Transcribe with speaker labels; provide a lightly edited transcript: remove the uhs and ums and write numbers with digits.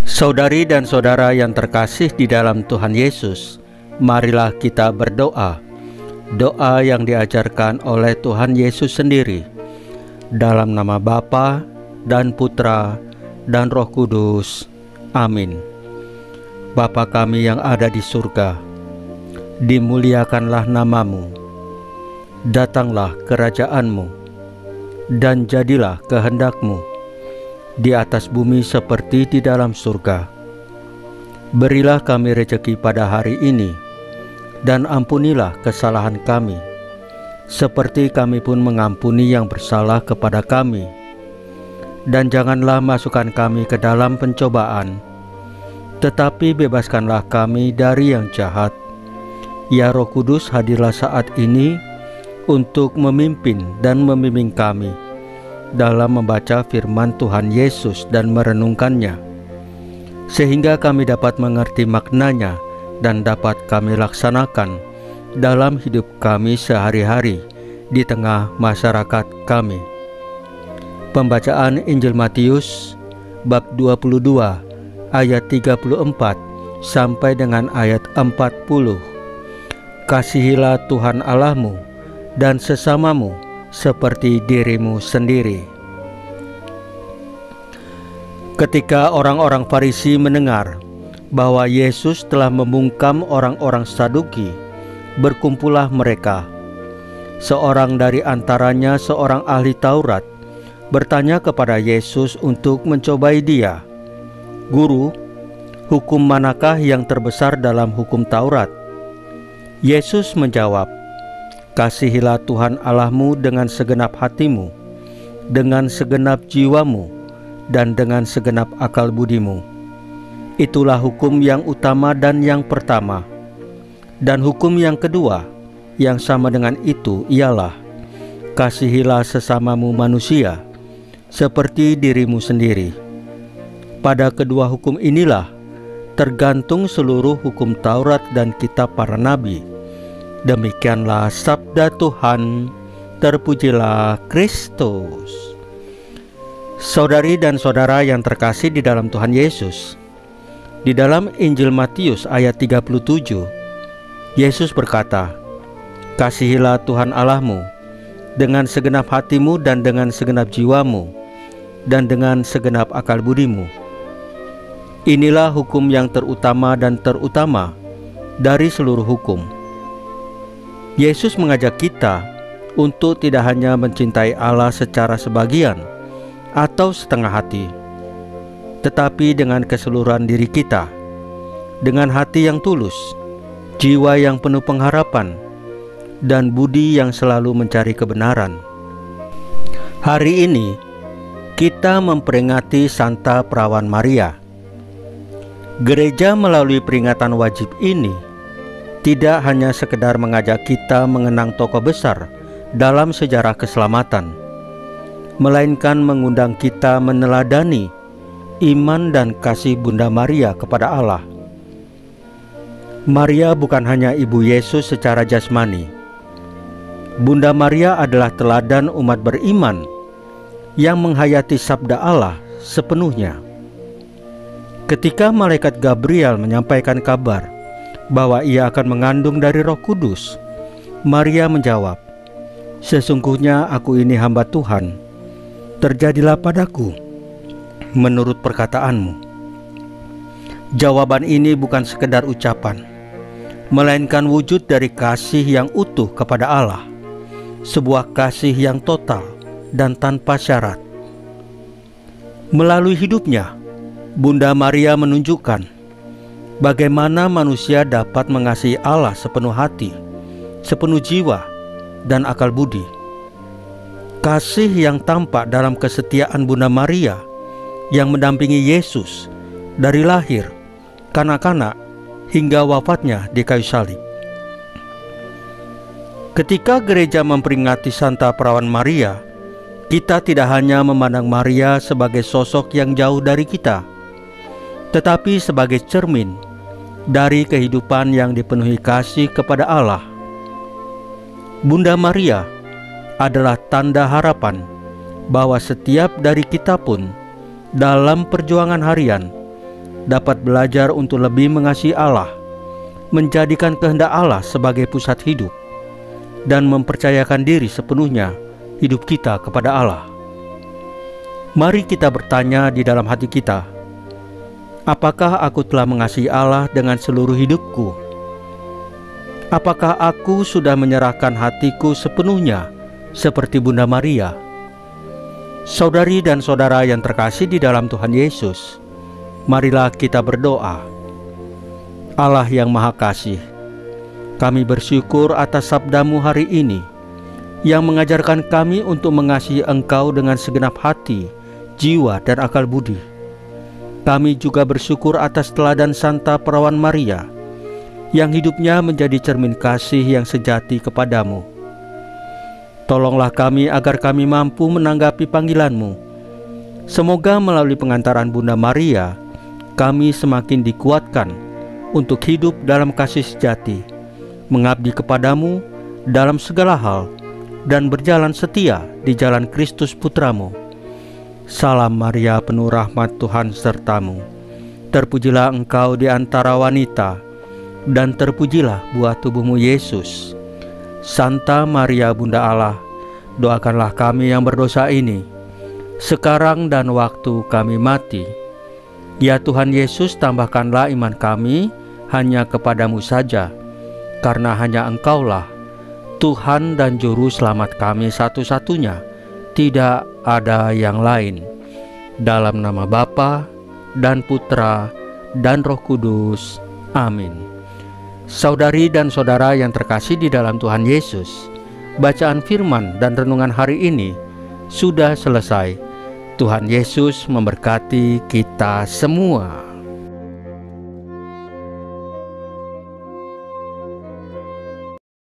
Speaker 1: Saudari dan saudara yang terkasih di dalam Tuhan Yesus, marilah kita berdoa. Doa yang diajarkan oleh Tuhan Yesus sendiri. Dalam nama Bapa dan Putra dan Roh Kudus. Amin. Bapa kami yang ada di surga, dimuliakanlah namamu. Datanglah kerajaanmu, dan jadilah kehendakmu di atas bumi seperti di dalam surga. Berilah kami rejeki pada hari ini, dan ampunilah kesalahan kami, seperti kami pun mengampuni yang bersalah kepada kami. Dan janganlah masukkan kami ke dalam pencobaan, tetapi bebaskanlah kami dari yang jahat. Ya Roh Kudus, hadirlah saat ini untuk memimpin dan membimbing kami dalam membaca firman Tuhan Yesus dan merenungkannya, sehingga kami dapat mengerti maknanya dan dapat kami laksanakan dalam hidup kami sehari-hari di tengah masyarakat kami. Pembacaan Injil Matius bab 22 ayat 34 sampai dengan ayat 40. Kasihilah Tuhan Allahmu dan sesamamu seperti dirimu sendiri. Ketika orang-orang Farisi mendengar bahwa Yesus telah membungkam orang-orang Saduki, berkumpullah mereka. Seorang dari antaranya, seorang ahli Taurat, bertanya kepada Yesus untuk mencobai dia, "Guru, hukum manakah yang terbesar dalam hukum Taurat?" Yesus menjawab, "Kasihilah Tuhan Allahmu dengan segenap hatimu, dengan segenap jiwamu, dan dengan segenap akal budimu. Itulah hukum yang utama dan yang pertama. Dan hukum yang kedua, yang sama dengan itu, ialah, kasihilah sesamamu manusia, seperti dirimu sendiri. Pada kedua hukum inilah tergantung seluruh hukum Taurat dan kitab para nabi." Demikianlah sabda Tuhan. Terpujilah Kristus. Saudari dan saudara yang terkasih di dalam Tuhan Yesus, di dalam Injil Matius ayat 37, Yesus berkata, "Kasihilah Tuhan Allahmu dengan segenap hatimu dan dengan segenap jiwamu dan dengan segenap akal budimu. Inilah hukum yang terutama dan terutama dari seluruh hukum." Yesus mengajak kita untuk tidak hanya mencintai Allah secara sebagian atau setengah hati, tetapi dengan keseluruhan diri kita, dengan hati yang tulus, jiwa yang penuh pengharapan, dan budi yang selalu mencari kebenaran. Hari ini kita memperingati Santa Perawan Maria. Gereja melalui peringatan wajib ini tidak hanya sekedar mengajak kita mengenang tokoh besar dalam sejarah keselamatan, melainkan mengundang kita meneladani iman dan kasih Bunda Maria kepada Allah. Maria bukan hanya ibu Yesus secara jasmani. Bunda Maria adalah teladan umat beriman yang menghayati sabda Allah sepenuhnya. Ketika malaikat Gabriel menyampaikan kabar bahwa ia akan mengandung dari Roh Kudus, Maria menjawab, "Sesungguhnya aku ini hamba Tuhan, terjadilah padaku menurut perkataanmu." Jawaban ini bukan sekedar ucapan, melainkan wujud dari kasih yang utuh kepada Allah, sebuah kasih yang total dan tanpa syarat. Melalui hidupnya, Bunda Maria menunjukkan bagaimana manusia dapat mengasihi Allah sepenuh hati, sepenuh jiwa, dan akal budi. Kasih yang tampak dalam kesetiaan Bunda Maria yang mendampingi Yesus dari lahir, kanak-kanak, hingga wafatnya di kayu salib. Ketika gereja memperingati Santa Perawan Maria, kita tidak hanya memandang Maria sebagai sosok yang jauh dari kita, tetapi sebagai cermin dari kehidupan yang dipenuhi kasih kepada Allah. Bunda Maria adalah tanda harapan bahwa setiap dari kita pun dalam perjuangan harian dapat belajar untuk lebih mengasihi Allah, menjadikan kehendak Allah sebagai pusat hidup, dan mempercayakan diri sepenuhnya hidup kita kepada Allah. Mari kita bertanya di dalam hati kita, apakah aku telah mengasihi Allah dengan seluruh hidupku? Apakah aku sudah menyerahkan hatiku sepenuhnya seperti Bunda Maria? Saudari dan saudara yang terkasih di dalam Tuhan Yesus, marilah kita berdoa. Allah yang Maha Kasih, kami bersyukur atas sabdamu hari ini yang mengajarkan kami untuk mengasihi Engkau dengan segenap hati, jiwa, dan akal budi. Kami juga bersyukur atas teladan Santa Perawan Maria yang hidupnya menjadi cermin kasih yang sejati kepadamu. Tolonglah kami agar kami mampu menanggapi panggilan-Mu. Semoga melalui pengantaran Bunda Maria, kami semakin dikuatkan untuk hidup dalam kasih sejati, mengabdi kepadamu dalam segala hal, dan berjalan setia di jalan Kristus Putramu. Salam Maria, penuh rahmat, Tuhan sertamu. Terpujilah engkau di antara wanita, dan terpujilah buah tubuhmu Yesus. Santa Maria Bunda Allah, doakanlah kami yang berdosa ini, sekarang dan waktu kami mati. Ya Tuhan Yesus, tambahkanlah iman kami hanya kepadamu saja, karena hanya Engkaulah Tuhan dan Juru Selamat kami satu-satunya, tidak ada yang lain. Dalam nama Bapa dan Putra dan Roh Kudus. Amin. Saudari dan saudara yang terkasih di dalam Tuhan Yesus, bacaan firman dan renungan hari ini sudah selesai. Tuhan Yesus memberkati kita semua.